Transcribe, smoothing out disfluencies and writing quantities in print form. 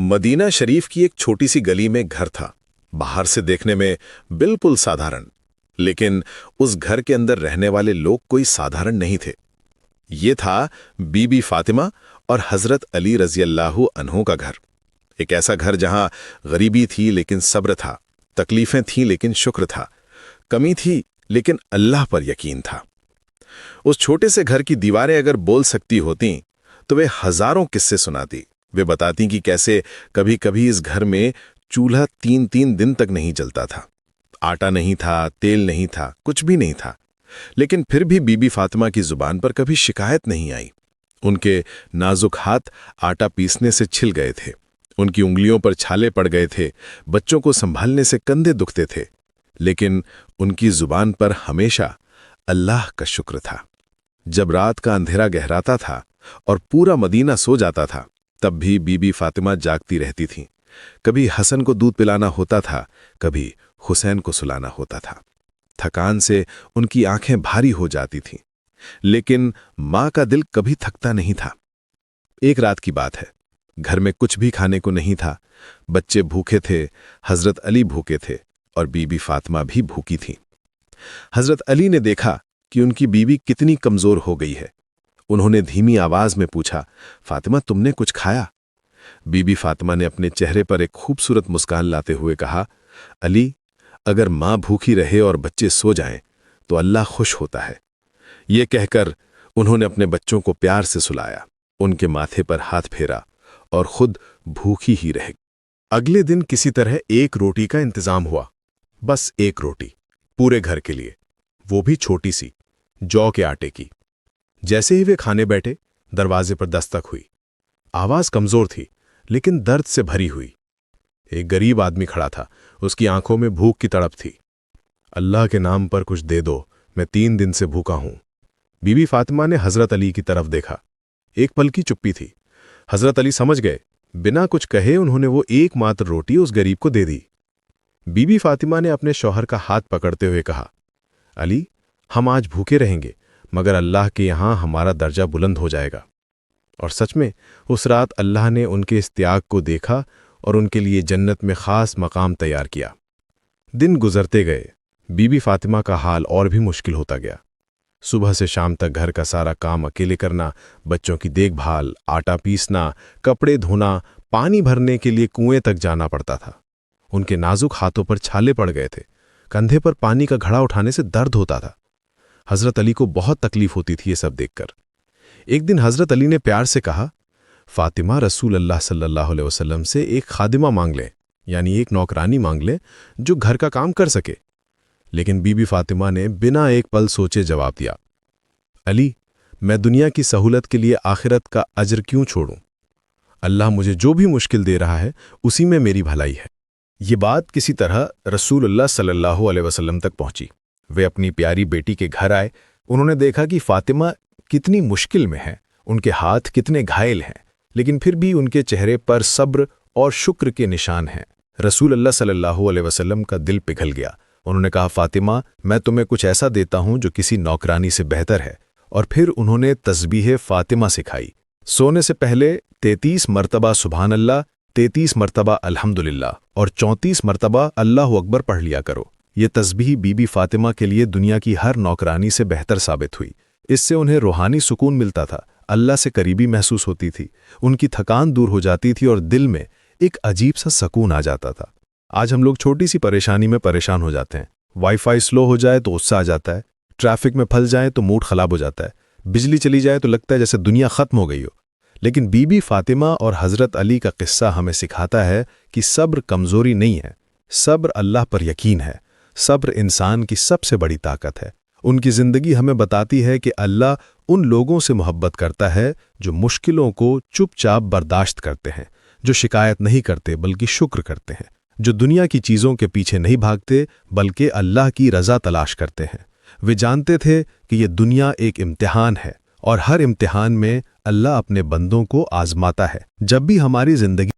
Medina शरीफ की एक छोटी सी गली में घर था। बाहर से देखने में बिल्कुल साधारण, लेकिन उस घर के अंदर रहने वाले लोग कोई साधारण नहीं थे। ये था बीबी फातिमा और हजरत अली रजी अल्लाहु अन्हु का घर। एक ऐसा घर जहां गरीबी थी लेकिन सब्र था, तकलीफें थीं लेकिन शुक्र था, कमी थी लेकिन अल्लाह पर यकीन था। उस छोटे से घर की दीवारें अगर बोल सकती होतीं तो वे हजारों किस्से सुनाती। वे बताती कि कैसे कभी कभी इस घर में चूल्हा 3-3 दिन तक नहीं जलता था, आटा नहीं था, तेल नहीं था, कुछ भी नहीं था, लेकिन फिर भी बीबी फातिमा की जुबान पर कभी शिकायत नहीं आई। उनके नाजुक हाथ आटा पीसने से छिल गए थे, उनकी उंगलियों पर छाले पड़ गए थे, बच्चों को संभालने से कंधे दुखते थे, लेकिन उनकी जुबान पर हमेशा अल्लाह का शुक्र था। जब रात का अंधेरा गहराता था और पूरा मदीना सो जाता था, तब भी बीबी फातिमा जागती रहती थीं। कभी हसन को दूध पिलाना होता था, कभी हुसैन को सुलाना होता था। थकान से उनकी आंखें भारी हो जाती थीं, लेकिन मां का दिल कभी थकता नहीं था। एक रात की बात है, घर में कुछ भी खाने को नहीं था। बच्चे भूखे थे, हजरत अली भूखे थे और बीबी फातिमा भी भूखी थीं। हजरत अली ने देखा कि उनकी बीवी कितनी कमजोर हो गई है। उन्होंने धीमी आवाज में पूछा, फातिमा तुमने कुछ खाया? बीबी फातिमा ने अपने चेहरे पर एक खूबसूरत मुस्कान लाते हुए कहा, अली, अगर मां भूखी रहे और बच्चे सो जाएं तो अल्लाह खुश होता है। ये कहकर उन्होंने अपने बच्चों को प्यार से सुलाया, उनके माथे पर हाथ फेरा और खुद भूखी ही रह। अगले दिन किसी तरह एक रोटी का इंतजाम हुआ, बस एक रोटी पूरे घर के लिए, वो भी छोटी सी, जौ के आटे की। जैसे ही वे खाने बैठे, दरवाजे पर दस्तक हुई। आवाज कमजोर थी लेकिन दर्द से भरी हुई। एक गरीब आदमी खड़ा था, उसकी आंखों में भूख की तड़प थी। अल्लाह के नाम पर कुछ दे दो, मैं 3 दिन से भूखा हूं। बीबी फातिमा ने हजरत अली की तरफ देखा। एक पल की चुप्पी थी। हजरत अली समझ गए। बिना कुछ कहे उन्होंने वो एकमात्र रोटी उस गरीब को दे दी। बीबी फातिमा ने अपने शौहर का हाथ पकड़ते हुए कहा, अली, हम आज भूखे रहेंगे, मगर अल्लाह के यहां हमारा दर्जा बुलंद हो जाएगा। और सच में उस रात अल्लाह ने उनके इस त्याग को देखा और उनके लिए जन्नत में खास मकाम तैयार किया। दिन गुजरते गए, बीबी फातिमा का हाल और भी मुश्किल होता गया। सुबह से शाम तक घर का सारा काम अकेले करना, बच्चों की देखभाल, आटा पीसना, कपड़े धोना, पानी भरने के लिए कुएं तक जाना पड़ता था। उनके नाजुक हाथों पर छाले पड़ गए थे, कंधे पर पानी का घड़ा उठाने से दर्द होता था। हजरत अली को बहुत तकलीफ होती थी ये सब देखकर। एक दिन हजरत अली ने प्यार से कहा, फातिमा, रसूल अल्लाह सल्लल्लाहु अलैहि वसल्लम से एक खादिमा मांग ले, यानी एक नौकरानी मांग ले जो घर का काम कर सके। लेकिन बीबी फातिमा ने बिना एक पल सोचे जवाब दिया, अली, मैं दुनिया की सहूलत के लिए आखिरत का अजर क्यों छोड़ूं? अल्लाह मुझे जो भी मुश्किल दे रहा है उसी में मेरी भलाई है। ये बात किसी तरह रसूलुल्लाह सल्लल्लाहु अलैहि वसल्लम तक पहुंची। वे अपनी प्यारी बेटी के घर आए। उन्होंने देखा कि फातिमा कितनी मुश्किल में है, उनके हाथ कितने घायल हैं, लेकिन फिर भी उनके चेहरे पर सब्र और शुक्र के निशान हैं। रसूलुल्लाह सल्लल्लाहु अलैहि वसल्लम का दिल पिघल गया। उन्होंने कहा, फातिमा, मैं तुम्हें कुछ ऐसा देता हूं जो किसी नौकरानी से बेहतर है। और फिर उन्होंने तस्बीह फातिमा सिखाई। सोने से पहले 33 मरतबा सुभान अल्लाह, 33 मरतबा अल्हम्दुलिल्लाह और 34 मरतबा अल्लाहु अकबर पढ़ लिया करो। ये तस्बीह बीबी फातिमा के लिए दुनिया की हर नौकरानी से बेहतर साबित हुई। इससे उन्हें रूहानी सुकून मिलता था, अल्लाह से करीबी महसूस होती थी, उनकी थकान दूर हो जाती थी और दिल में एक अजीब सा सुकून आ जाता था। आज हम लोग छोटी सी परेशानी में परेशान हो जाते हैं। वाईफाई स्लो हो जाए तो गुस्सा आ जाता है, ट्रैफिक में फंस जाए तो मूड खराब हो जाता है, बिजली चली जाए तो लगता है जैसे दुनिया खत्म हो गई हो। लेकिन बीबी फातिमा और हजरत अली का किस्सा हमें सिखाता है कि सब्र कमजोरी नहीं है, सब्र अल्लाह पर यकीन है, सब्र इंसान की सबसे बड़ी ताकत है। उनकी जिंदगी हमें बताती है कि अल्लाह उन लोगों से मोहब्बत करता है जो मुश्किलों को चुपचाप बर्दाश्त करते हैं, जो शिकायत नहीं करते बल्कि शुक्र करते हैं, जो दुनिया की चीज़ों के पीछे नहीं भागते बल्कि अल्लाह की रज़ा तलाश करते हैं। वे जानते थे कि ये दुनिया एक इम्तिहान है और हर इम्तिहान में अल्लाह अपने बंदों को आजमाता है। जब भी हमारी जिंदगी